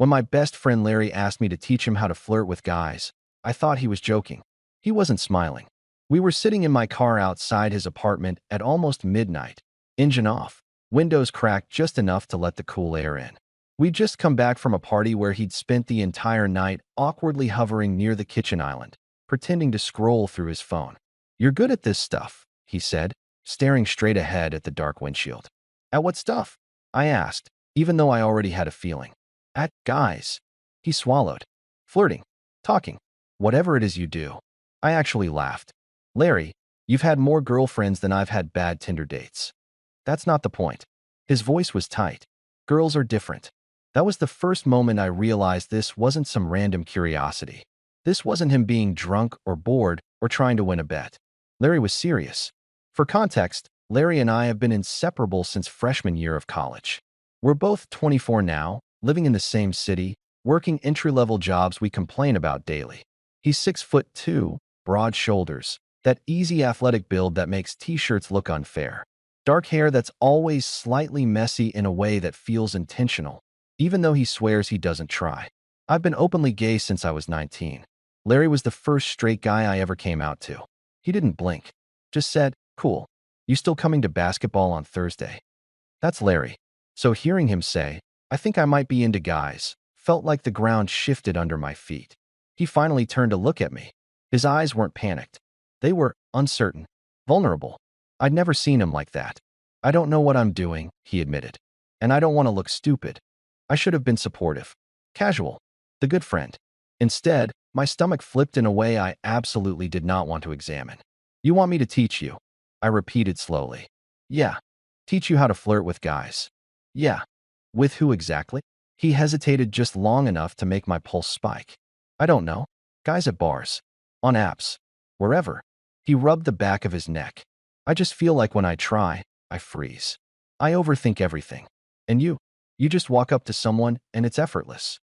When my best friend Larry asked me to teach him how to flirt with guys, I thought he was joking. He wasn't smiling. We were sitting in my car outside his apartment at almost midnight, engine off, windows cracked just enough to let the cool air in. We'd just come back from a party where he'd spent the entire night awkwardly hovering near the kitchen island, pretending to scroll through his phone. "You're good at this stuff," he said, staring straight ahead at the dark windshield. "At what stuff?" I asked, even though I already had a feeling. "At guys." He swallowed. "Flirting. Talking. Whatever it is you do." I actually laughed. "Larry, you've had more girlfriends than I've had bad Tinder dates." "That's not the point." His voice was tight. "Girls are different." That was the first moment I realized this wasn't some random curiosity. This wasn't him being drunk or bored or trying to win a bet. Larry was serious. For context, Larry and I have been inseparable since freshman year of college. We're both 24 now, living in the same city, working entry-level jobs we complain about daily. He's 6'2", broad shoulders, that easy athletic build that makes t-shirts look unfair. Dark hair that's always slightly messy in a way that feels intentional, even though he swears he doesn't try. I've been openly gay since I was 19. Larry was the first straight guy I ever came out to. He didn't blink. Just said, "Cool. You still coming to basketball on Thursday?" That's Larry. So hearing him say, "I think I might be into guys," felt like the ground shifted under my feet. He finally turned to look at me. His eyes weren't panicked. They were uncertain, vulnerable. I'd never seen him like that. "I don't know what I'm doing," he admitted. "And I don't want to look stupid." I should have been supportive. Casual. The good friend. Instead, my stomach flipped in a way I absolutely did not want to examine. "You want me to teach you?" I repeated slowly. "Yeah. Teach you how to flirt with guys." "Yeah. With who exactly?" He hesitated just long enough to make my pulse spike. "I don't know. Guys at bars. On apps. Wherever." He rubbed the back of his neck. "I just feel like when I try, I freeze. I overthink everything. And you just walk up to someone and it's effortless."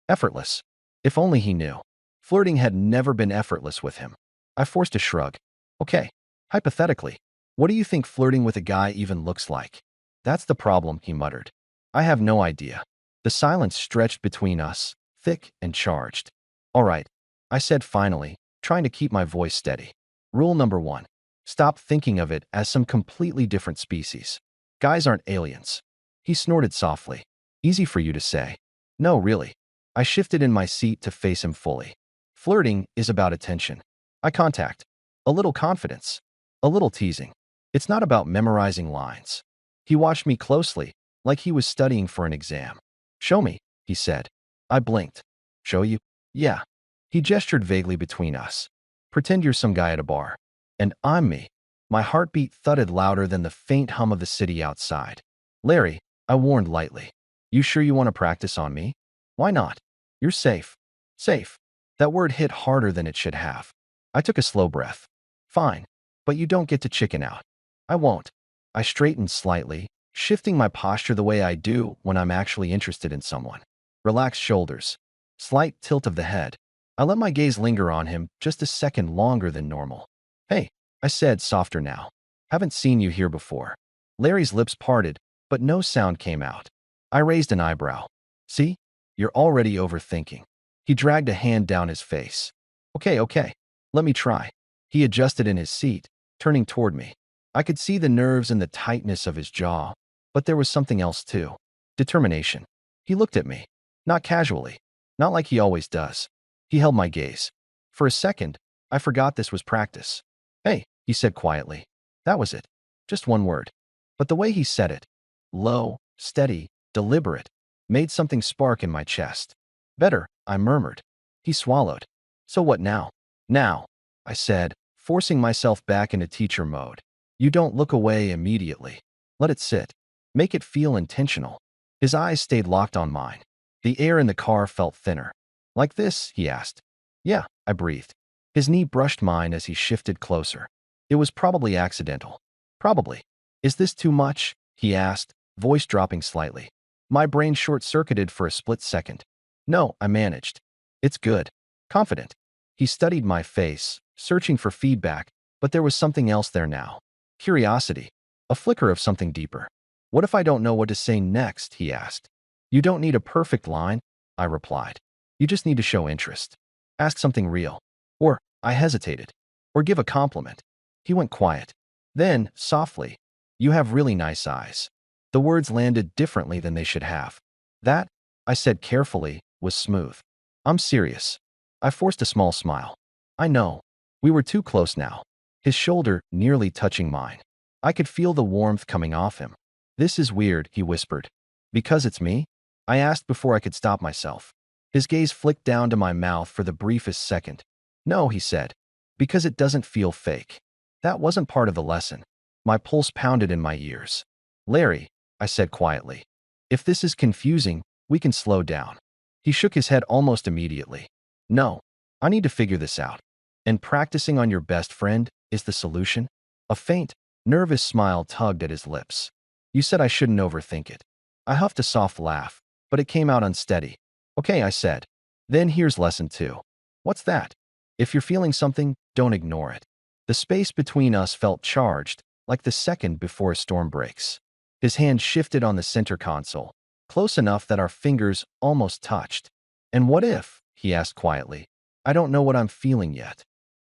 Effortless. If only he knew. Flirting had never been effortless with him. I forced a shrug. "Okay. Hypothetically, what do you think flirting with a guy even looks like?" "That's the problem," he muttered. "I have no idea." The silence stretched between us, thick and charged. "All right," I said finally, trying to keep my voice steady. "Rule number 1. Stop thinking of it as some completely different species. Guys aren't aliens." He snorted softly. "Easy for you to say." "No, really." I shifted in my seat to face him fully. Flirting is about attention. Eye contact. A little confidence. A little teasing. It's not about memorizing lines. He watched me closely, like he was studying for an exam. "Show me," he said. I blinked. "Show you?" "Yeah." He gestured vaguely between us. "Pretend you're some guy at a bar." And I'm me. My heartbeat thudded louder than the faint hum of the city outside. "Larry," I warned lightly. "You sure you want to practice on me?" "Why not? You're safe." Safe. That word hit harder than it should have. I took a slow breath. "Fine. But you don't get to chicken out." "I won't." I straightened slightly, shifting my posture the way I do when I'm actually interested in someone. Relaxed shoulders. Slight tilt of the head. I let my gaze linger on him just a second longer than normal. "Hey," I said, softer now. "Haven't seen you here before." Larry's lips parted, but no sound came out. I raised an eyebrow. "See? You're already overthinking." He dragged a hand down his face. Okay. Let me try." He adjusted in his seat, turning toward me. I could see the nerves and the tightness of his jaw, but there was something else too. Determination. He looked at me. Not casually. Not like he always does. He held my gaze. For a second, I forgot this was practice. "Hey," he said quietly. That was it. Just one word. But the way he said it, low, steady, deliberate, made something spark in my chest. "Better," I murmured. He swallowed. "So what now?" "Now," I said, forcing myself back into teacher mode. "You don't look away immediately. Let it sit. Make it feel intentional." His eyes stayed locked on mine. The air in the car felt thinner. "Like this?" he asked. "Yeah," I breathed. His knee brushed mine as he shifted closer. "It was probably accidental." "Probably." "Is this too much?" he asked, voice dropping slightly. My brain short-circuited for a split second. "No," I managed. "It's good." Confident. He studied my face, searching for feedback, but there was something else there now. Curiosity. A flicker of something deeper. "What if I don't know what to say next?" he asked. "You don't need a perfect line." I replied. You just need to show interest. Ask something real. Or, I hesitated. Or give a compliment. He went quiet. Then, softly, you have really nice eyes. The words landed differently than they should have. That, I said carefully, was smooth. I'm serious. I forced a small smile. I know. We were too close now. His shoulder nearly touching mine. I could feel the warmth coming off him. This is weird, he whispered. Because it's me? I asked before I could stop myself. His gaze flicked down to my mouth for the briefest second. No, he said. Because it doesn't feel fake. That wasn't part of the lesson. My pulse pounded in my ears. Larry, I said quietly. If this is confusing, we can slow down. He shook his head almost immediately. No, I need to figure this out. And practicing on your best friend is the solution? A faint, nervous smile tugged at his lips. You said I shouldn't overthink it. I huffed a soft laugh, but it came out unsteady. Okay, I said. Then here's lesson 2. What's that? If you're feeling something, don't ignore it. The space between us felt charged, like the second before a storm breaks. His hand shifted on the center console, close enough that our fingers almost touched. And what if, he asked quietly, I don't know what I'm feeling yet.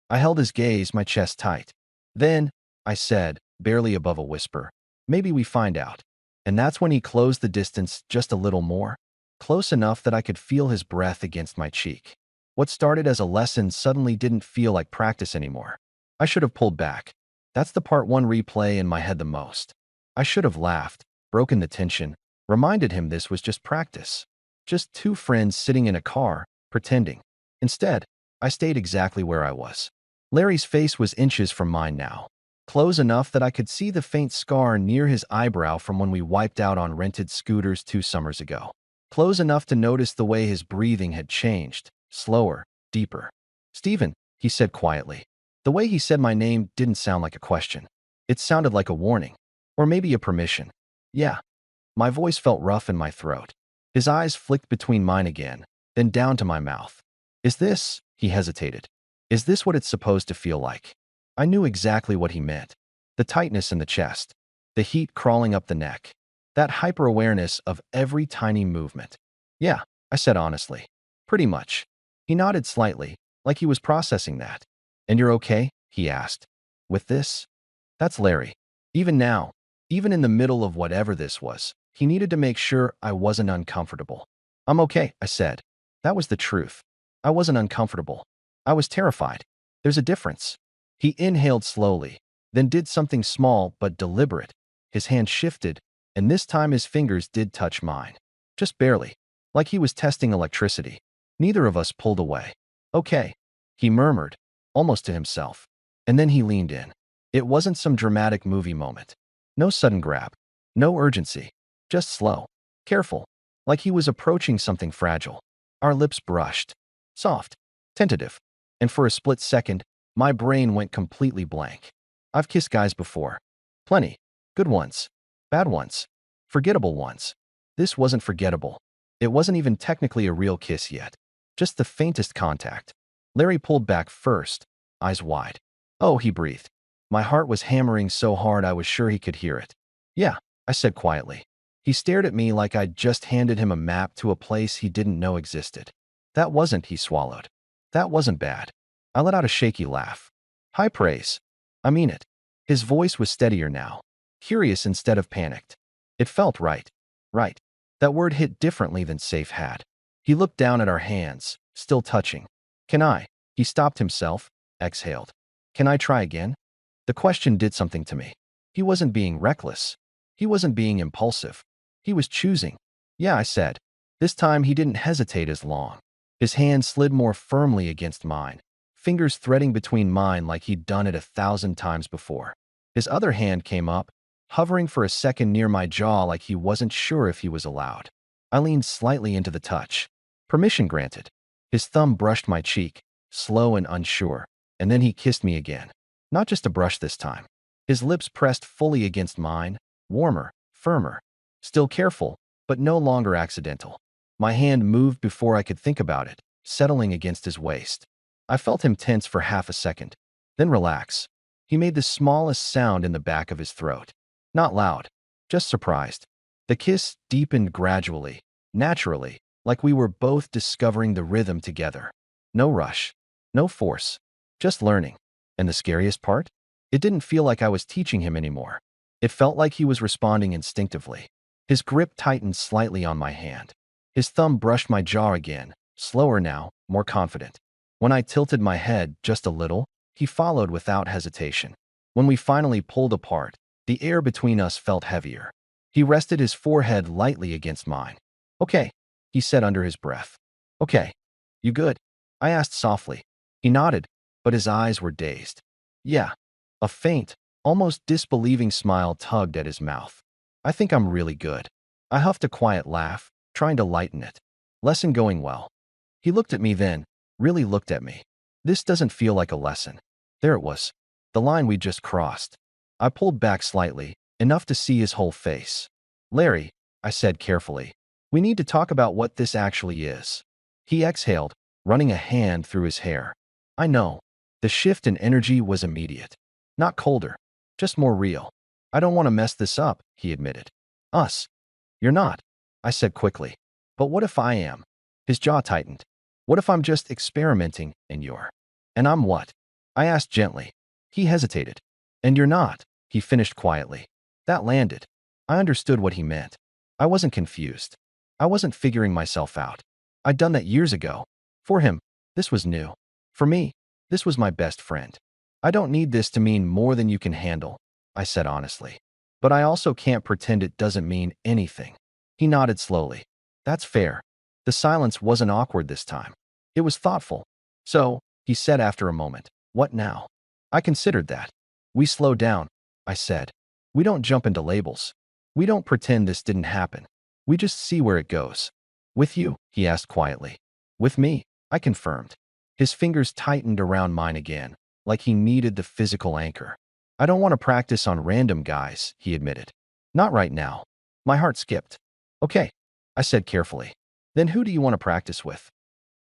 I held his gaze, my chest tight. Then, I said, barely above a whisper, maybe we find out. And that's when he closed the distance just a little more, close enough that I could feel his breath against my cheek. What started as a lesson suddenly didn't feel like practice anymore. I should have pulled back. That's the part 1 replay in my head the most. I should have laughed, broken the tension, reminded him this was just practice. Just 2 friends sitting in a car, pretending. Instead, I stayed exactly where I was. Larry's face was inches from mine now, close enough that I could see the faint scar near his eyebrow from when we wiped out on rented scooters 2 summers ago. Close enough to notice the way his breathing had changed, slower, deeper. Stephen, he said quietly. The way he said my name didn't sound like a question. It sounded like a warning. Or maybe a permission. Yeah. My voice felt rough in my throat. His eyes flicked between mine again, then down to my mouth. Is this, he hesitated. Is this what it's supposed to feel like? I knew exactly what he meant. The tightness in the chest. The heat crawling up the neck. That hyper-awareness of every tiny movement. Yeah, I said honestly. Pretty much. He nodded slightly, like he was processing that. And you're okay? He asked. With this? That's Larry. Even now, even in the middle of whatever this was, he needed to make sure I wasn't uncomfortable. I'm okay, I said. That was the truth. I wasn't uncomfortable. I was terrified. There's a difference. He inhaled slowly, then did something small but deliberate. His hand shifted, and this time his fingers did touch mine. Just barely. Like he was testing electricity. Neither of us pulled away. Okay, he murmured, almost to himself. And then he leaned in. It wasn't some dramatic movie moment. No sudden grab. No urgency. Just slow. Careful. Like he was approaching something fragile. Our lips brushed. Soft. Tentative. And for a split second, my brain went completely blank. I've kissed guys before. Plenty. Good ones. Bad ones. Forgettable ones. This wasn't forgettable. It wasn't even technically a real kiss yet. Just the faintest contact. Larry pulled back first, eyes wide. Oh, he breathed. My heart was hammering so hard I was sure he could hear it. Yeah, I said quietly. He stared at me like I'd just handed him a map to a place he didn't know existed. That wasn't, he swallowed. That wasn't bad. I let out a shaky laugh. High praise. I mean it. His voice was steadier now, curious instead of panicked. It felt right. Right. That word hit differently than safe had. He looked down at our hands, still touching. Can I? He stopped himself, exhaled. Can I try again? The question did something to me. He wasn't being reckless. He wasn't being impulsive. He was choosing. Yeah, I said. This time he didn't hesitate as long. His hand slid more firmly against mine, fingers threading between mine like he'd done it 1,000 times before. His other hand came up, hovering for a second near my jaw like he wasn't sure if he was allowed. I leaned slightly into the touch. Permission granted. His thumb brushed my cheek, slow and unsure, and then he kissed me again. Not just a brush this time. His lips pressed fully against mine, warmer, firmer. Still careful, but no longer accidental. My hand moved before I could think about it, settling against his waist. I felt him tense for half a second, then relax. He made the smallest sound in the back of his throat. Not loud, just surprised. The kiss deepened gradually, naturally, like we were both discovering the rhythm together. No rush, no force, just learning. And the scariest part? It didn't feel like I was teaching him anymore. It felt like he was responding instinctively. His grip tightened slightly on my hand. His thumb brushed my jaw again, slower now, more confident. When I tilted my head just a little, he followed without hesitation. When we finally pulled apart, the air between us felt heavier. He rested his forehead lightly against mine. "Okay," he said under his breath. "Okay. You good?" I asked softly. He nodded, but his eyes were dazed. "Yeah." A faint, almost disbelieving smile tugged at his mouth. "I think I'm really good." I huffed a quiet laugh, trying to lighten it. "Lesson going well." He looked at me then, really looked at me. "This doesn't feel like a lesson." There it was, the line we'd just crossed. I pulled back slightly, enough to see his whole face. "Larry," I said carefully, "we need to talk about what this actually is." He exhaled, running a hand through his hair. "I know." The shift in energy was immediate. Not colder, just more real. "I don't want to mess this up," he admitted. "Us." "You're not," I said quickly. "But what if I am?" His jaw tightened. "What if I'm just experimenting and you're—" "And I'm what?" I asked gently. He hesitated. "And you're not," he finished quietly. That landed. I understood what he meant. I wasn't confused. I wasn't figuring myself out. I'd done that years ago. For him, this was new. For me, this was my best friend. "I don't need this to mean more than you can handle," I said honestly. "But I also can't pretend it doesn't mean anything." He nodded slowly. "That's fair." The silence wasn't awkward this time. It was thoughtful. "So," he said after a moment, "what now?" I considered that. "We slow down," I said. "We don't jump into labels. We don't pretend this didn't happen. We just see where it goes." "With you?" he asked quietly. "With me," I confirmed. His fingers tightened around mine again, like he needed the physical anchor. "I don't want to practice on random guys," he admitted. "Not right now." My heart skipped. "Okay," I said carefully. "Then who do you want to practice with?"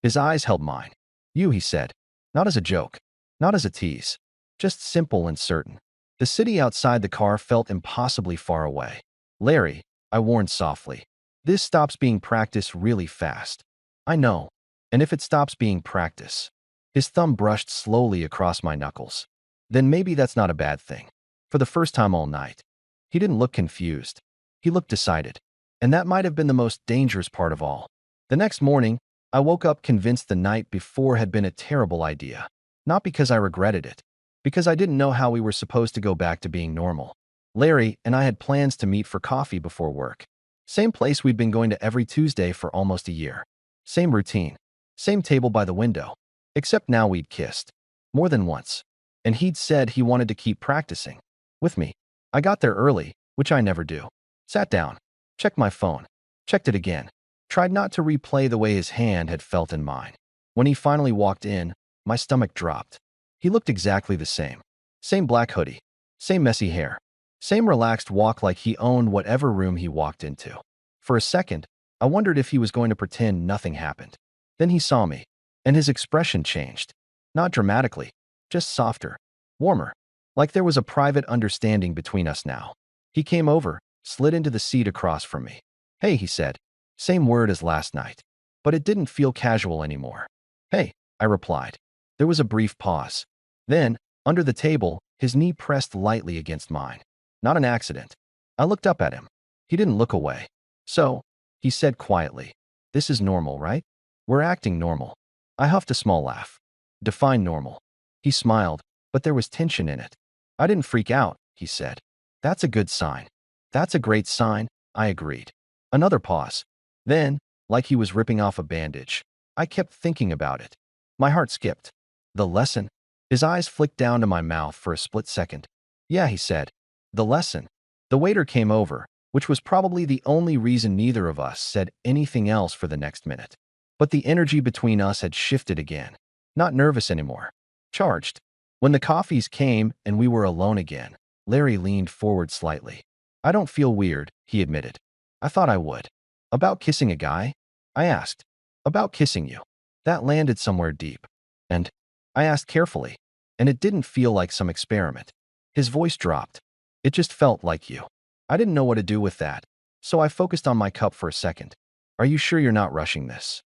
His eyes held mine. "You," he said. Not as a joke, not as a tease, just simple and certain. The city outside the car felt impossibly far away. "Larry," I warned softly, "this stops being practice really fast." "I know. And if it stops being practice?" His thumb brushed slowly across my knuckles. "Then maybe that's not a bad thing." For the first time all night. He didn't look confused. He looked decided. And that might have been the most dangerous part of all. The next morning, I woke up convinced the night before had been a terrible idea. Not because I regretted it, because I didn't know how we were supposed to go back to being normal. Larry and I had plans to meet for coffee before work. Same place we'd been going to every Tuesday for almost a year. Same routine. Same table by the window. Except now we'd kissed. More than once. And he'd said he wanted to keep practicing. With me. I got there early, which I never do. Sat down. Checked my phone. Checked it again. Tried not to replay the way his hand had felt in mine. When he finally walked in, my stomach dropped. He looked exactly the same. Same black hoodie. Same messy hair. Same relaxed walk like he owned whatever room he walked into. For a second, I wondered if he was going to pretend nothing happened. Then he saw me, and his expression changed. Not dramatically, just softer, warmer, like there was a private understanding between us now. He came over, slid into the seat across from me. "Hey," he said. Same word as last night. But it didn't feel casual anymore. "Hey," I replied. There was a brief pause. Then, under the table, his knee pressed lightly against mine. Not an accident. I looked up at him. He didn't look away. "So," he said quietly, "this is normal, right? We're acting normal." I huffed a small laugh. "Define normal." He smiled, but there was tension in it. "I didn't freak out," he said. "That's a good sign." "That's a great sign," I agreed. Another pause. Then, like he was ripping off a bandage, I kept thinking about it. My heart skipped. "The lesson?" His eyes flicked down to my mouth for a split second. "Yeah," he said. "The lesson." The waiter came over, which was probably the only reason neither of us said anything else for the next minute. But the energy between us had shifted again. Not nervous anymore. Charged. When the coffees came and we were alone again, Larry leaned forward slightly. "I don't feel weird," he admitted. "I thought I would." "About kissing a guy?" I asked. "About kissing you." That landed somewhere deep. "And?" I asked carefully. And it didn't feel like some experiment. His voice dropped. "It just felt like you." I didn't know what to do with that, so I focused on my cup for a second. Are you sure you're not rushing this?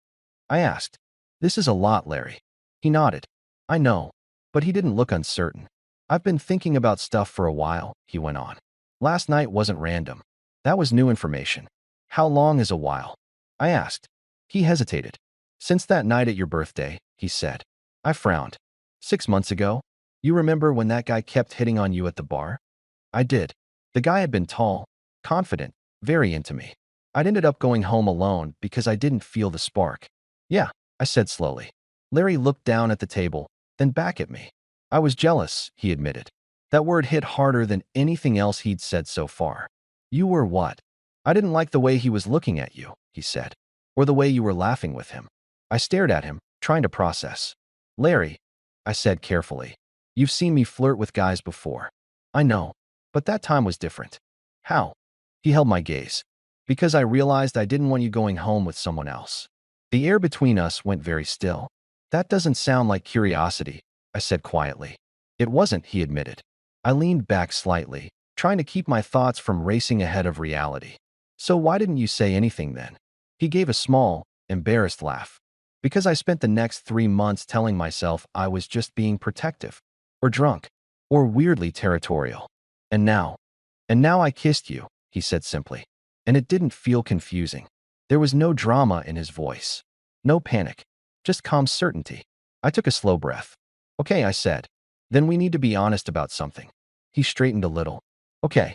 I asked. This is a lot, Larry. He nodded. I know, but he didn't look uncertain. I've been thinking about stuff for a while, he went on. Last night wasn't random. That was new information. How long is a while? I asked. He hesitated. Since that night at your birthday, he said. I frowned. 6 months ago? You remember when that guy kept hitting on you at the bar? I did. The guy had been tall, confident, very into me. I'd ended up going home alone because I didn't feel the spark. Yeah, I said slowly. Larry looked down at the table, then back at me. I was jealous, he admitted. That word hit harder than anything else he'd said so far. You were what? I didn't like the way he was looking at you, he said, or the way you were laughing with him. I stared at him, trying to process. Larry, I said carefully, you've seen me flirt with guys before. I know, but that time was different. How? He held my gaze. Because I realized I didn't want you going home with someone else. The air between us went very still. That doesn't sound like curiosity, I said quietly. It wasn't, he admitted. I leaned back slightly, trying to keep my thoughts from racing ahead of reality. So why didn't you say anything then? He gave a small, embarrassed laugh. Because I spent the next 3 months telling myself I was just being protective, or drunk, or weirdly territorial. And now I kissed you, he said simply. And it didn't feel confusing. There was no drama in his voice. No panic. Just calm certainty. I took a slow breath. Okay, I said. Then we need to be honest about something. He straightened a little. Okay.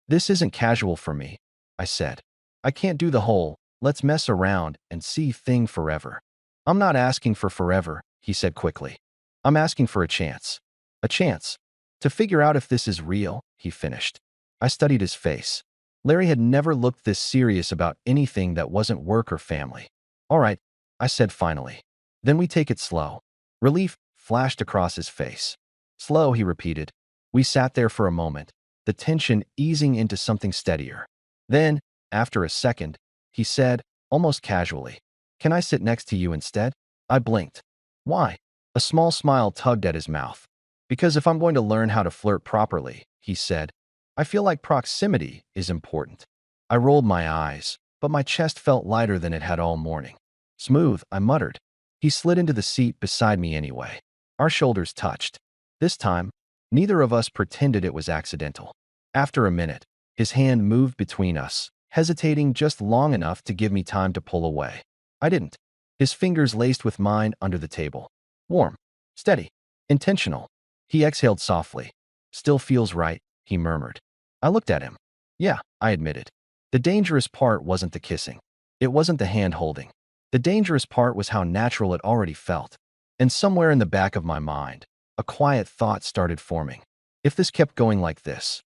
This isn't casual for me, I said. I can't do the whole, let's mess around and see thing forever. I'm not asking for forever, he said quickly. I'm asking for a chance. A chance. To figure out if this is real, he finished. I studied his face. Larry had never looked this serious about anything that wasn't work or family. All right, I said finally. Then we take it slow. Relief flashed across his face. Slow, he repeated. We sat there for a moment, the tension easing into something steadier. Then, after a second, he said, almost casually, "Can I sit next to you instead?" I blinked. Why? A small smile tugged at his mouth. Because if I'm going to learn how to flirt properly, he said, I feel like proximity is important. I rolled my eyes, but my chest felt lighter than it had all morning. Smooth, I muttered. He slid into the seat beside me anyway. Our shoulders touched. This time, neither of us pretended it was accidental. After a minute, his hand moved between us, hesitating just long enough to give me time to pull away. I didn't. His fingers laced with mine under the table. Warm, steady, intentional. He exhaled softly. Still feels right, he murmured. I looked at him. Yeah, I admitted. The dangerous part wasn't the kissing. It wasn't the hand-holding. The dangerous part was how natural it already felt. And somewhere in the back of my mind, a quiet thought started forming. If this kept going like this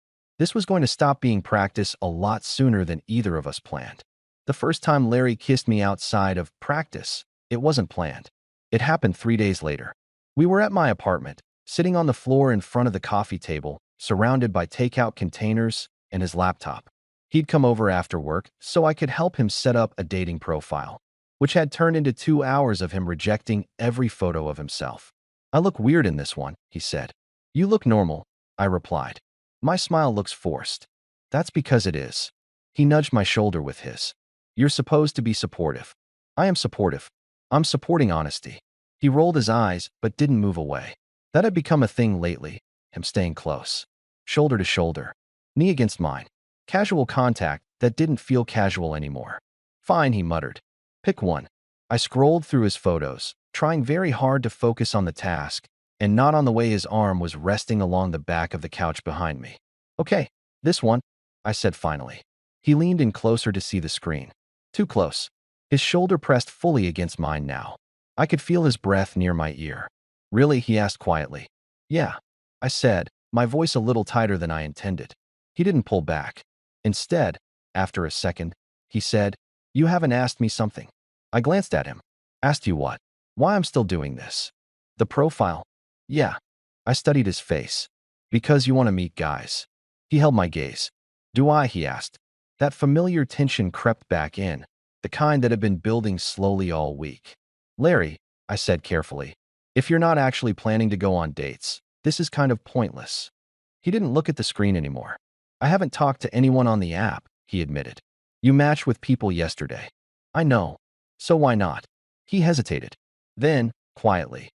was going to stop being practice a lot sooner than either of us planned. The first time Larry kissed me outside of practice, it wasn't planned. It happened 3 days later. We were at my apartment, sitting on the floor in front of the coffee table, surrounded by takeout containers and his laptop. He'd come over after work so I could help him set up a dating profile, which had turned into 2 hours of him rejecting every photo of himself. I look weird in this one, he said. You look normal, I replied. My smile looks forced. That's because it is. He nudged my shoulder with his. You're supposed to be supportive. I am supportive. I'm supporting honesty. He rolled his eyes but didn't move away. That had become a thing lately, him staying close. Shoulder to shoulder. Knee against mine. Casual contact that didn't feel casual anymore. Fine, he muttered. Pick one. I scrolled through his photos, trying very hard to focus on the task, and not on the way his arm was resting along the back of the couch behind me. Okay, this one, I said finally. He leaned in closer to see the screen. Too close. His shoulder pressed fully against mine now. I could feel his breath near my ear. Really, he asked quietly. Yeah, I said, my voice a little tighter than I intended. He didn't pull back. Instead, after a second, he said, You haven't asked me something. I glanced at him. Asked you what? Why I'm still doing this? The profile? Yeah. I studied his face. Because you want to meet guys. He held my gaze. Do I? He asked. That familiar tension crept back in, the kind that had been building slowly all week. Larry, I said carefully, if you're not actually planning to go on dates, this is kind of pointless. He didn't look at the screen anymore. I haven't talked to anyone on the app, he admitted. You matched with people yesterday. I know. So why not? He hesitated. Then, quietly.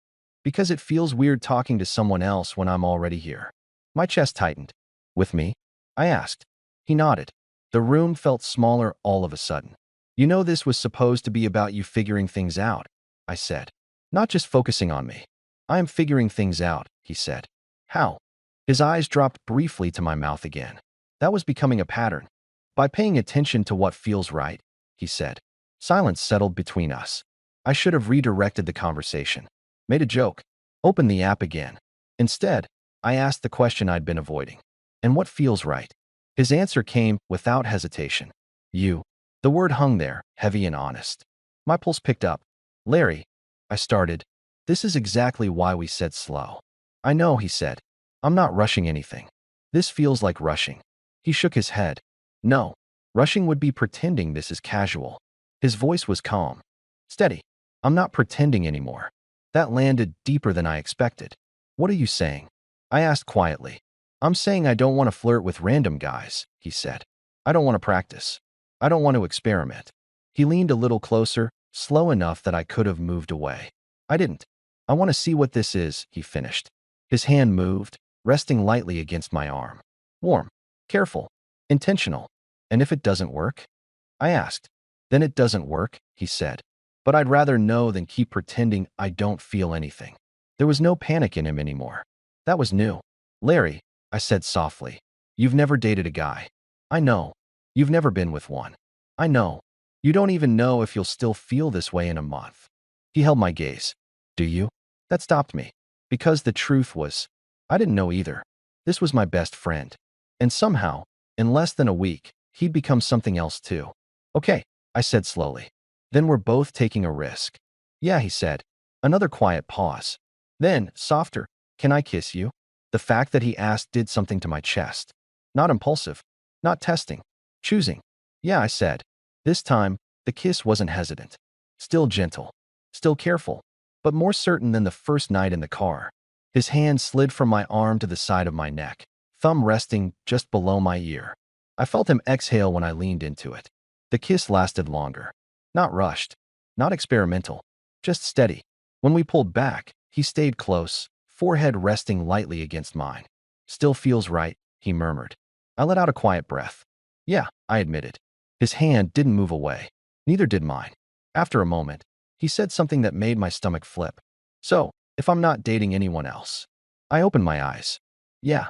Because it feels weird talking to someone else when I'm already here. My chest tightened. With me? I asked. He nodded. The room felt smaller all of a sudden. You know this was supposed to be about you figuring things out, I said. Not just focusing on me. I am figuring things out, he said. How? His eyes dropped briefly to my mouth again. That was becoming a pattern. By paying attention to what feels right, he said. Silence settled between us. I should have redirected the conversation. Made a joke. Opened the app again. Instead, I asked the question I'd been avoiding. And what feels right? His answer came without hesitation. You. The word hung there, heavy and honest. My pulse picked up. Larry, I started. This is exactly why we said slow. I know, he said. I'm not rushing anything. This feels like rushing. He shook his head. No. Rushing would be pretending this is casual. His voice was calm. Steady. I'm not pretending anymore. That landed deeper than I expected. What are you saying? I asked quietly. I'm saying I don't want to flirt with random guys, he said. I don't want to practice. I don't want to experiment. He leaned a little closer, slow enough that I could have moved away. I didn't. I want to see what this is, he finished. His hand moved, resting lightly against my arm. Warm, careful, intentional. And if it doesn't work? I asked. Then it doesn't work, he said. But I'd rather know than keep pretending I don't feel anything. There was no panic in him anymore. That was new. Larry, I said softly, you've never dated a guy. I know. You've never been with one. I know. You don't even know if you'll still feel this way in a month. He held my gaze. Do you? That stopped me. Because the truth was, I didn't know either. This was my best friend. And somehow, in less than a week, he'd become something else too. Okay, I said slowly. Then we're both taking a risk. Yeah, he said. Another quiet pause. Then, softer, can I kiss you? The fact that he asked did something to my chest. Not impulsive. Not testing. Choosing. Yeah, I said. This time, the kiss wasn't hesitant. Still gentle. Still careful. But more certain than the first night in the car. His hand slid from my arm to the side of my neck, thumb resting just below my ear. I felt him exhale when I leaned into it. The kiss lasted longer. Not rushed. Not experimental. Just steady. When we pulled back, he stayed close, forehead resting lightly against mine. Still feels right, he murmured. I let out a quiet breath. Yeah, I admitted. His hand didn't move away. Neither did mine. After a moment, he said something that made my stomach flip. So, if I'm not dating anyone else? I opened my eyes. Yeah.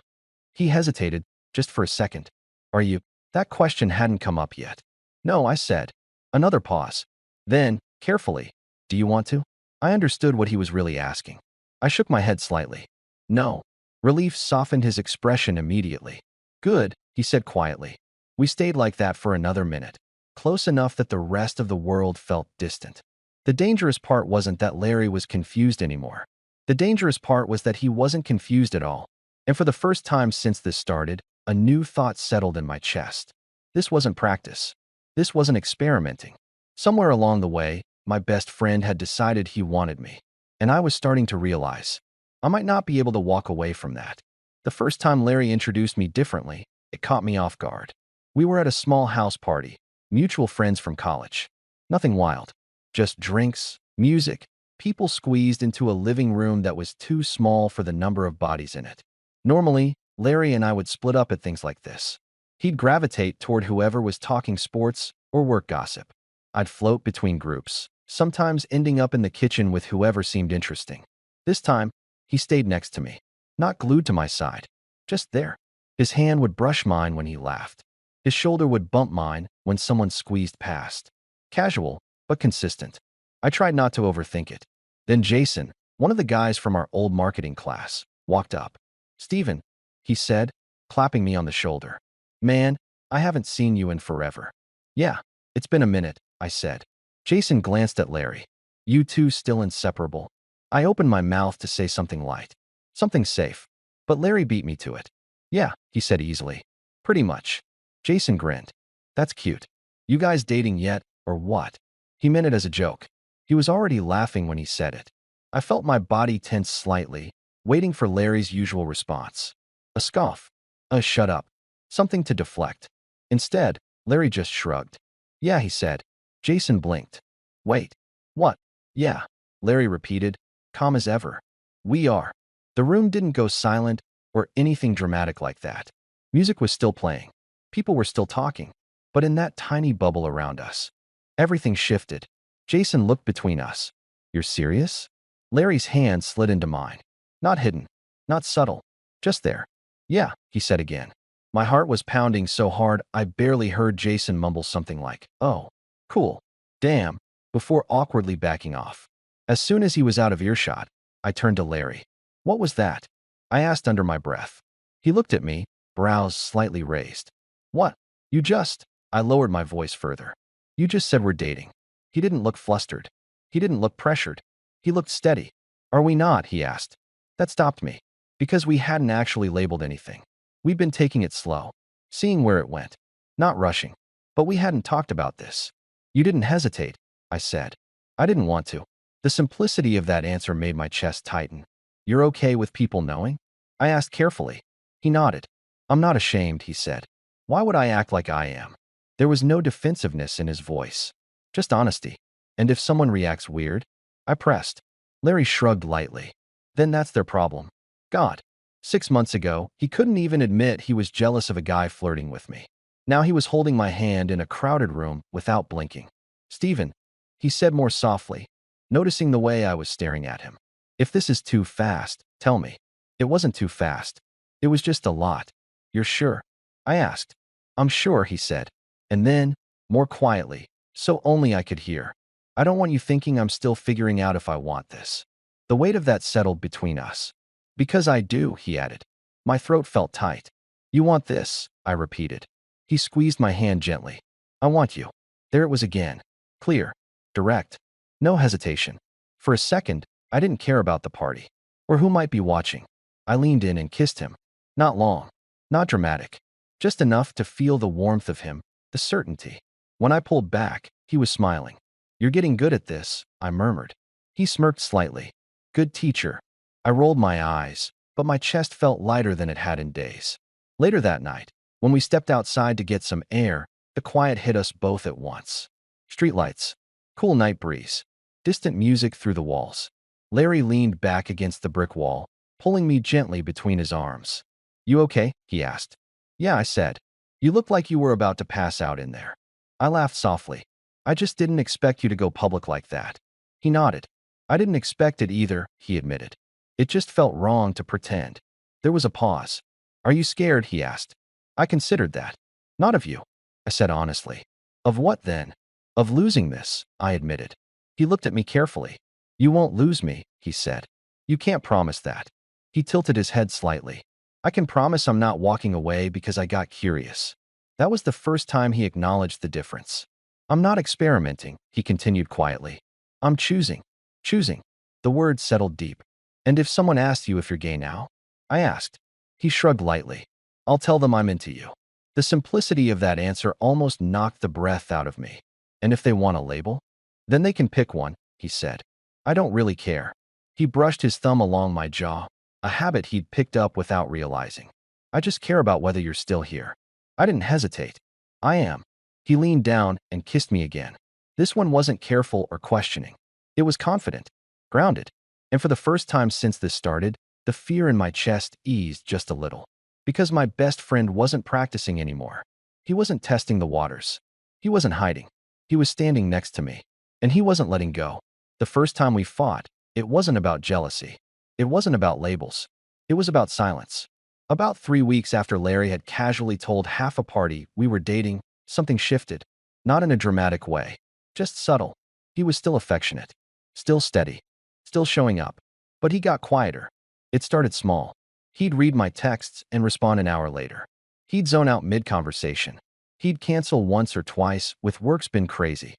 He hesitated, just for a second. Are you? That question hadn't come up yet. No, I said. Another pause. Then, carefully, do you want to? I understood what he was really asking. I shook my head slightly. No. Relief softened his expression immediately. Good, he said quietly. We stayed like that for another minute, close enough that the rest of the world felt distant. The dangerous part wasn't that Larry was confused anymore. The dangerous part was that he wasn't confused at all. And for the first time since this started, a new thought settled in my chest. This wasn't practice. This wasn't experimenting. Somewhere along the way, my best friend had decided he wanted me. And I was starting to realize I might not be able to walk away from that. The first time Larry introduced me differently, it caught me off guard. We were at a small house party, mutual friends from college. Nothing wild. Just drinks, music, people squeezed into a living room that was too small for the number of bodies in it. Normally, Larry and I would split up at things like this. He'd gravitate toward whoever was talking sports or work gossip. I'd float between groups, sometimes ending up in the kitchen with whoever seemed interesting. This time, he stayed next to me, not glued to my side, just there. His hand would brush mine when he laughed. His shoulder would bump mine when someone squeezed past. Casual, but consistent. I tried not to overthink it. Then Jason, one of the guys from our old marketing class, walked up. Steven, he said, clapping me on the shoulder. Man, I haven't seen you in forever. Yeah, it's been a minute, I said. Jason glanced at Larry. You two still inseparable? I opened my mouth to say something light. Something safe. But Larry beat me to it. Yeah, he said easily. Pretty much. Jason grinned. That's cute. You guys dating yet, or what? He meant it as a joke. He was already laughing when he said it. I felt my body tense slightly, waiting for Larry's usual response. A scoff. A shut up. Something to deflect. Instead, Larry just shrugged. Yeah, he said. Jason blinked. Wait. What? Yeah, Larry repeated, calm as ever. We are. The room didn't go silent or anything dramatic like that. Music was still playing. People were still talking. But in that tiny bubble around us, everything shifted. Jason looked between us. You're serious? Larry's hand slid into mine. Not hidden. Not subtle. Just there. Yeah, he said again. My heart was pounding so hard I barely heard Jason mumble something like, oh, cool. Damn, before awkwardly backing off. As soon as he was out of earshot, I turned to Larry. What was that? I asked under my breath. He looked at me, brows slightly raised. What? You just… I lowered my voice further. You just said we're dating. He didn't look flustered. He didn't look pressured. He looked steady. Are we not? He asked. That stopped me. Because we hadn't actually labeled anything. We'd been taking it slow, seeing where it went, not rushing. But we hadn't talked about this. You didn't hesitate, I said. I didn't want to. The simplicity of that answer made my chest tighten. You're okay with people knowing? I asked carefully. He nodded. I'm not ashamed, he said. Why would I act like I am? There was no defensiveness in his voice, just honesty. And if someone reacts weird? I pressed. Larry shrugged lightly. Then that's their problem. God. 6 months ago, he couldn't even admit he was jealous of a guy flirting with me. Now he was holding my hand in a crowded room without blinking. Stephen, he said more softly, noticing the way I was staring at him. If this is too fast, tell me. It wasn't too fast. It was just a lot. You're sure? I asked. I'm sure, he said. And then, more quietly, so only I could hear. I don't want you thinking I'm still figuring out if I want this. The weight of that settled between us. Because I do, he added. My throat felt tight. You want this, I repeated. He squeezed my hand gently. I want you. There it was again. Clear. Direct. No hesitation. For a second, I didn't care about the party. Or who might be watching. I leaned in and kissed him. Not long. Not dramatic. Just enough to feel the warmth of him, the certainty. When I pulled back, he was smiling. You're getting good at this, I murmured. He smirked slightly. Good teacher. I rolled my eyes, but my chest felt lighter than it had in days. Later that night, when we stepped outside to get some air, the quiet hit us both at once. Streetlights. Cool night breeze. Distant music through the walls. Larry leaned back against the brick wall, pulling me gently between his arms. You okay? He asked. Yeah, I said. You looked like you were about to pass out in there. I laughed softly. I just didn't expect you to go public like that. He nodded. I didn't expect it either, he admitted. It just felt wrong to pretend. There was a pause. Are you scared? He asked. I considered that. Not of you, I said honestly. Of what then? Of losing this, I admitted. He looked at me carefully. You won't lose me, he said. You can't promise that. He tilted his head slightly. I can promise I'm not walking away because I got curious. That was the first time he acknowledged the difference. I'm not experimenting, he continued quietly. I'm choosing. Choosing. The word settled deep. And if someone asked you if you're gay now? I asked. He shrugged lightly. I'll tell them I'm into you. The simplicity of that answer almost knocked the breath out of me. And if they want a label? Then they can pick one, he said. I don't really care. He brushed his thumb along my jaw, a habit he'd picked up without realizing. I just care about whether you're still here. I didn't hesitate. I am. He leaned down and kissed me again. This one wasn't careful or questioning. It was confident, grounded. And for the first time since this started, the fear in my chest eased just a little. Because my best friend wasn't practicing anymore. He wasn't testing the waters. He wasn't hiding. He was standing next to me. And he wasn't letting go. The first time we fought, it wasn't about jealousy. It wasn't about labels. It was about silence. About 3 weeks after Larry had casually told half a party we were dating, something shifted. Not in a dramatic way. Just subtle. He was still affectionate. Still steady. Still showing up. But he got quieter. It started small. He'd read my texts and respond an hour later. He'd zone out mid-conversation. He'd cancel once or twice with work's been crazy.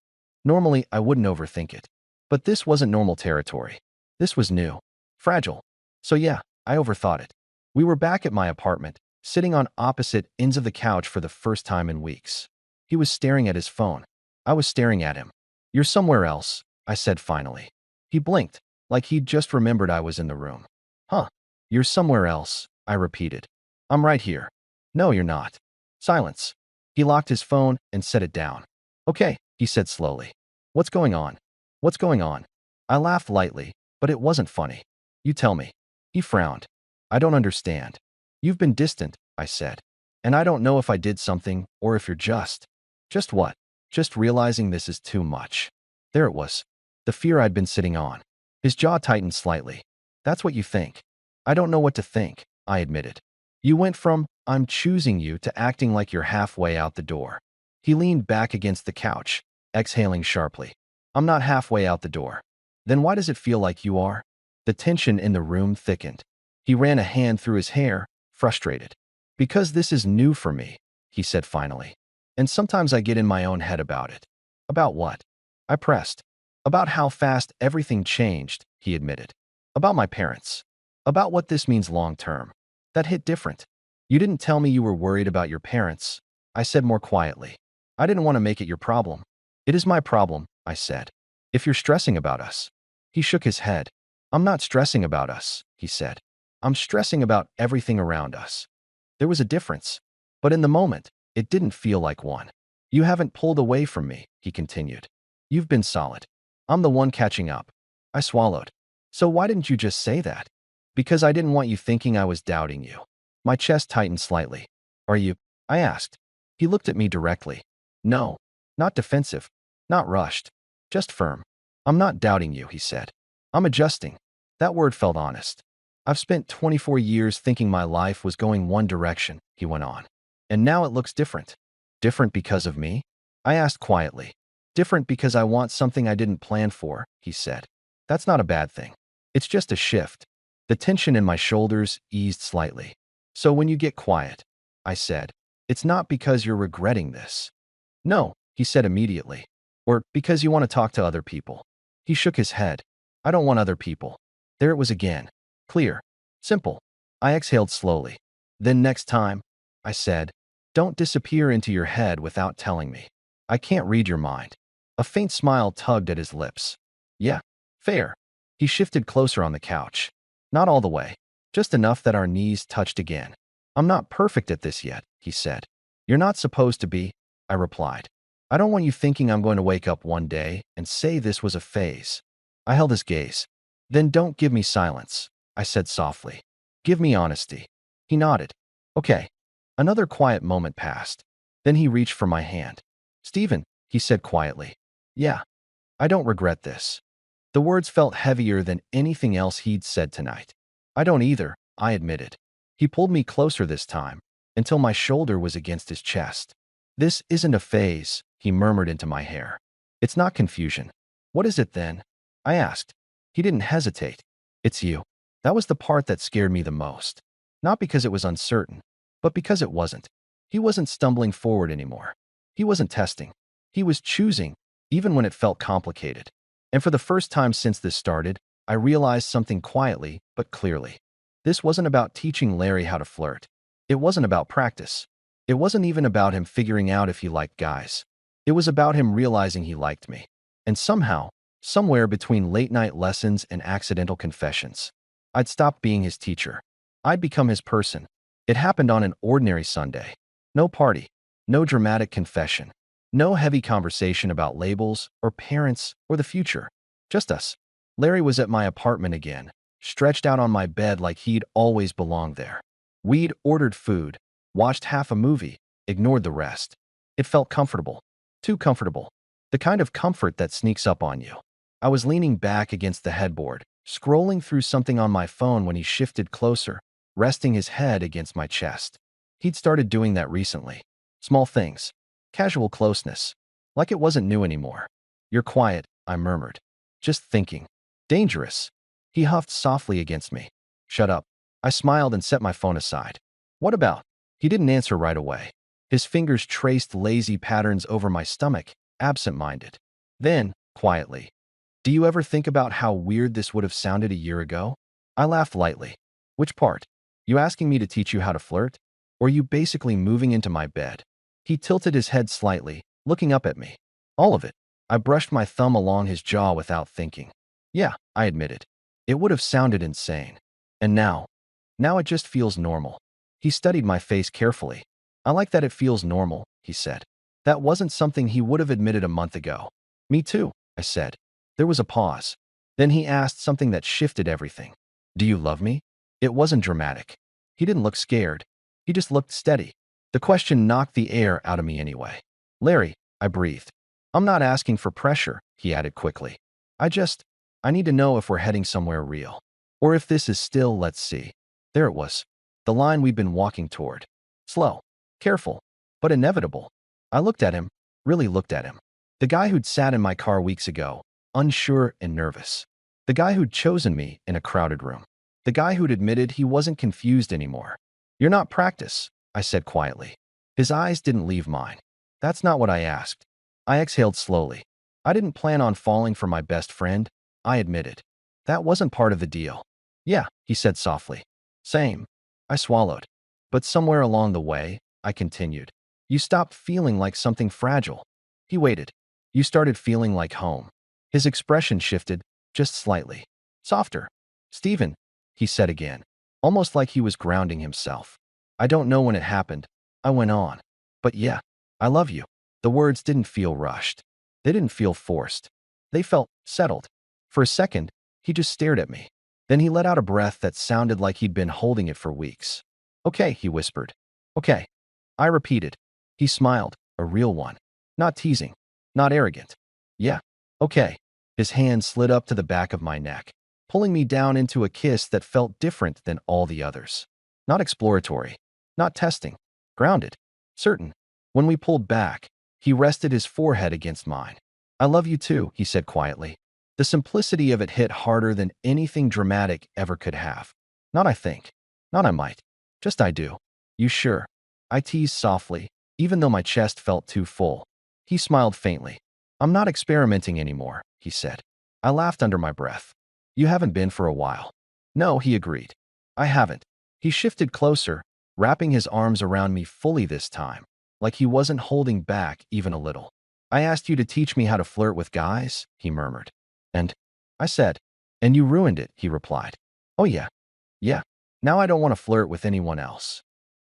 Normally, I wouldn't overthink it. But this wasn't normal territory. This was new. Fragile. So yeah, I overthought it. We were back at my apartment, sitting on opposite ends of the couch for the first time in weeks. He was staring at his phone. I was staring at him. You're somewhere else, I said finally. He blinked, like he'd just remembered I was in the room. Huh. You're somewhere else, I repeated. I'm right here. No, you're not. Silence. He locked his phone and set it down. Okay, he he said slowly. What's going on? What's going on? I laughed lightly, but it wasn't funny. You tell me. He frowned. I don't understand. You've been distant, I said. And I don't know if I did something or if you're just. Just what? Just realizing this is too much. There it was. The fear I'd been sitting on. His jaw tightened slightly. That's what you think. I don't know what to think, I admitted. You went from, I'm choosing you, to acting like you're halfway out the door. He leaned back against the couch, exhaling sharply. I'm not halfway out the door. Then why does it feel like you are? The tension in the room thickened. He ran a hand through his hair, frustrated. Because this is new for me, he said finally. And sometimes I get in my own head about it. About what? I pressed. About how fast everything changed, he admitted. About my parents. About what this means long term. That hit different. You didn't tell me you were worried about your parents, I said more quietly. I didn't want to make it your problem. It is my problem, I said. If you're stressing about us. He shook his head. I'm not stressing about us, he said. I'm stressing about everything around us. There was a difference. But in the moment, it didn't feel like one. You haven't pulled away from me, he continued. You've been solid. I'm the one catching up. I swallowed. So why didn't you just say that? Because I didn't want you thinking I was doubting you. My chest tightened slightly. Are you? I asked. He looked at me directly. No. Not defensive. Not rushed. Just firm. I'm not doubting you, he said. I'm adjusting. That word felt honest. I've spent 24 years thinking my life was going one direction, he went on. And now it looks different. Different because of me? I asked quietly. Different because I want something I didn't plan for, he said. That's not a bad thing. It's just a shift. The tension in my shoulders eased slightly. So when you get quiet, I said, it's not because you're regretting this. No, he said immediately. Or because you want to talk to other people. He shook his head. I don't want other people. There it was again. Clear. Simple. I exhaled slowly. Then next time, I said, don't disappear into your head without telling me. I can't read your mind. A faint smile tugged at his lips. Yeah, fair. He shifted closer on the couch. Not all the way. Just enough that our knees touched again. I'm not perfect at this yet, he said. You're not supposed to be, I replied. I don't want you thinking I'm going to wake up one day and say this was a phase. I held his gaze. Then don't give me silence, I said softly. Give me honesty. He nodded. Okay. Another quiet moment passed. Then he reached for my hand. Stephen, he said quietly. Yeah. I don't regret this. The words felt heavier than anything else he'd said tonight. I don't either, I admitted. He pulled me closer this time, until my shoulder was against his chest. This isn't a phase, he murmured into my hair. It's not confusion. What is it then? I asked. He didn't hesitate. It's you. That was the part that scared me the most. Not because it was uncertain, but because it wasn't. He wasn't stumbling forward anymore. He wasn't testing. He was choosing, even when it felt complicated. And for the first time since this started, I realized something quietly but clearly. This wasn't about teaching Larry how to flirt. It wasn't about practice. It wasn't even about him figuring out if he liked guys. It was about him realizing he liked me. And somehow, somewhere between late-night lessons and accidental confessions, I'd stopped being his teacher. I'd become his person. It happened on an ordinary Sunday. No party. No dramatic confession. No heavy conversation about labels or parents or the future. Just us. Larry was at my apartment again, stretched out on my bed like he'd always belonged there. We'd ordered food, watched half a movie, ignored the rest. It felt comfortable. Too comfortable. The kind of comfort that sneaks up on you. I was leaning back against the headboard, scrolling through something on my phone when he shifted closer, resting his head against my chest. He'd started doing that recently. Small things. Casual closeness. Like it wasn't new anymore. You're quiet, I murmured. Just thinking. Dangerous. He huffed softly against me. Shut up. I smiled and set my phone aside. What about? He didn't answer right away. His fingers traced lazy patterns over my stomach, absent-minded. Then, quietly. Do you ever think about how weird this would have sounded a year ago? I laughed lightly. Which part? You asking me to teach you how to flirt? Or you basically moving into my bed? He tilted his head slightly, looking up at me. All of it. I brushed my thumb along his jaw without thinking. Yeah, I admitted. It would have sounded insane. And now it just feels normal. He studied my face carefully. I like that it feels normal, he said. That wasn't something he would have admitted a month ago. Me too, I said. There was a pause. Then he asked something that shifted everything. Do you love me? It wasn't dramatic. He didn't look scared. He just looked steady. The question knocked the air out of me anyway. Larry, I breathed. I'm not asking for pressure, he added quickly. I need to know if we're heading somewhere real. Or if this is still, let's see. There it was. The line we'd been walking toward. Slow, careful, but inevitable. I looked at him, really looked at him. The guy who'd sat in my car weeks ago, unsure and nervous. The guy who'd chosen me in a crowded room. The guy who'd admitted he wasn't confused anymore. You're not practice, I said quietly. His eyes didn't leave mine. That's not what I asked. I exhaled slowly. I didn't plan on falling for my best friend, I admitted. That wasn't part of the deal. Yeah, he said softly. Same. I swallowed. But somewhere along the way, I continued. You stopped feeling like something fragile. He waited. You started feeling like home. His expression shifted, just slightly. Softer. Stephen, he said again, almost like he was grounding himself. I don't know when it happened, I went on. But yeah, I love you. The words didn't feel rushed. They didn't feel forced. They felt settled. For a second, he just stared at me. Then he let out a breath that sounded like he'd been holding it for weeks. Okay, he whispered. Okay. I repeated. He smiled, a real one. Not teasing. Not arrogant. Yeah. Okay. His hand slid up to the back of my neck, pulling me down into a kiss that felt different than all the others. Not exploratory. Not testing. Grounded. Certain. When we pulled back, he rested his forehead against mine. I love you too, he said quietly. The simplicity of it hit harder than anything dramatic ever could have. Not I think. Not I might. Just I do. You sure? I teased softly, even though my chest felt too full. He smiled faintly. I'm not experimenting anymore, he said. I laughed under my breath. You haven't been for a while. No, he agreed. I haven't. He shifted closer, wrapping his arms around me fully this time, like he wasn't holding back even a little. I asked you to teach me how to flirt with guys, he murmured. And I said, and you ruined it, he replied. Oh yeah. Yeah. Now I don't want to flirt with anyone else.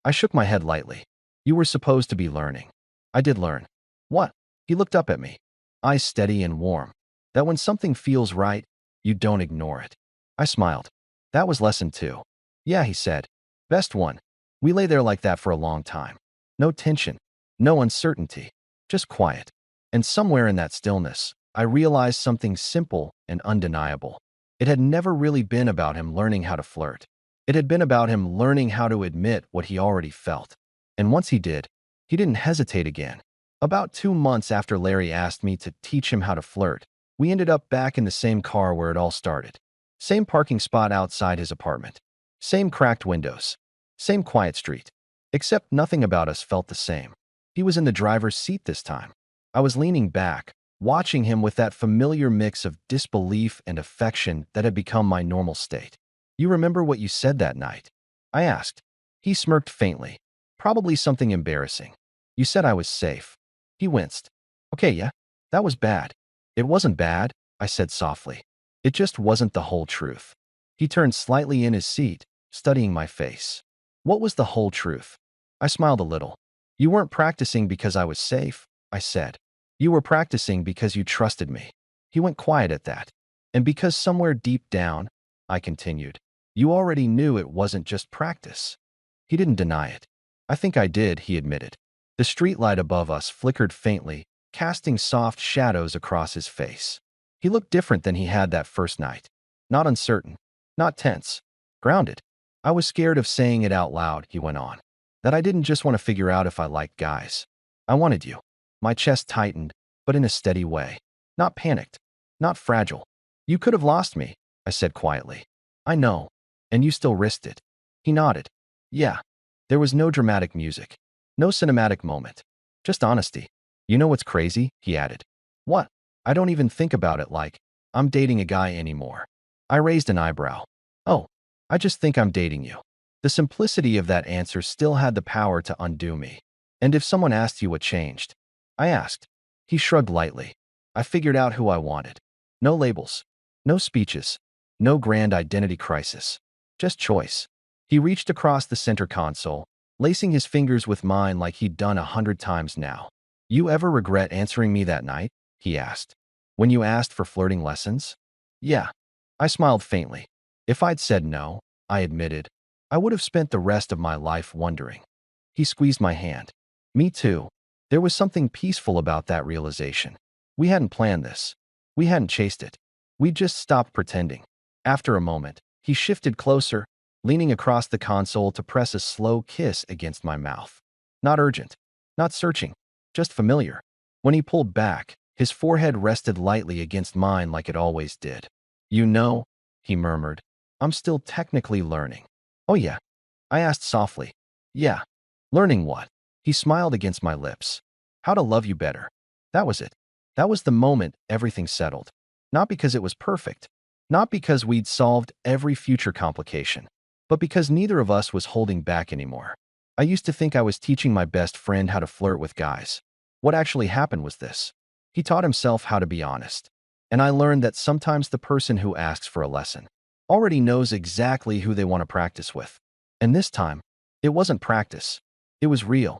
I shook my head lightly. You were supposed to be learning. I did learn. What? He looked up at me, eyes steady and warm. That when something feels right, you don't ignore it. I smiled. That was lesson 2. Yeah, he said. Best one. We lay there like that for a long time. No tension. No uncertainty. Just quiet. And somewhere in that stillness, I realized something simple and undeniable. It had never really been about him learning how to flirt. It had been about him learning how to admit what he already felt. And once he did, he didn't hesitate again. About 2 months after Larry asked me to teach him how to flirt, we ended up back in the same car where it all started. Same parking spot outside his apartment. Same cracked windows. Same quiet street. Except nothing about us felt the same. He was in the driver's seat this time. I was leaning back, watching him with that familiar mix of disbelief and affection that had become my normal state. You remember what you said that night? I asked. He smirked faintly. Probably something embarrassing. You said I was safe. He winced. Okay, yeah, that was bad. It wasn't bad, I said softly. It just wasn't the whole truth. He turned slightly in his seat, studying my face. What was the whole truth? I smiled a little. You weren't practicing because I was safe, I said. You were practicing because you trusted me. He went quiet at that. And because somewhere deep down, I continued, you already knew it wasn't just practice. He didn't deny it. I think I did, he admitted. The streetlight above us flickered faintly, casting soft shadows across his face. He looked different than he had that first night. Not uncertain. Not tense. Grounded. I was scared of saying it out loud, he went on. That I didn't just want to figure out if I liked guys. I wanted you. My chest tightened, but in a steady way. Not panicked. Not fragile. You could have lost me, I said quietly. I know. And you still risked it. He nodded. Yeah. There was no dramatic music. No cinematic moment. Just honesty. You know what's crazy? He added. What? I don't even think about it like I'm dating a guy anymore. I raised an eyebrow. Oh, I just think I'm dating you. The simplicity of that answer still had the power to undo me. And if someone asked you what changed? I asked. He shrugged lightly. I figured out who I wanted. No labels. No speeches. No grand identity crisis. Just choice. He reached across the center console, lacing his fingers with mine like he'd done 100 times now. You ever regret answering me that night? He asked. When you asked for flirting lessons? Yeah. I smiled faintly. If I'd said no, I admitted, I would have spent the rest of my life wondering. He squeezed my hand. Me too. There was something peaceful about that realization. We hadn't planned this. We hadn't chased it. We just stopped pretending. After a moment, he shifted closer, leaning across the console to press a slow kiss against my mouth. Not urgent, not searching, just familiar. When he pulled back, his forehead rested lightly against mine like it always did. You know, he murmured, I'm still technically learning. Oh yeah, I asked softly. Yeah, learning what? He smiled against my lips. How to love you better. That was it. That was the moment everything settled. Not because it was perfect, not because we'd solved every future complication, but because neither of us was holding back anymore. I used to think I was teaching my best friend how to flirt with guys. What actually happened was this. He taught himself how to be honest. And I learned that sometimes the person who asks for a lesson already knows exactly who they want to practice with. And this time, it wasn't practice. It was real.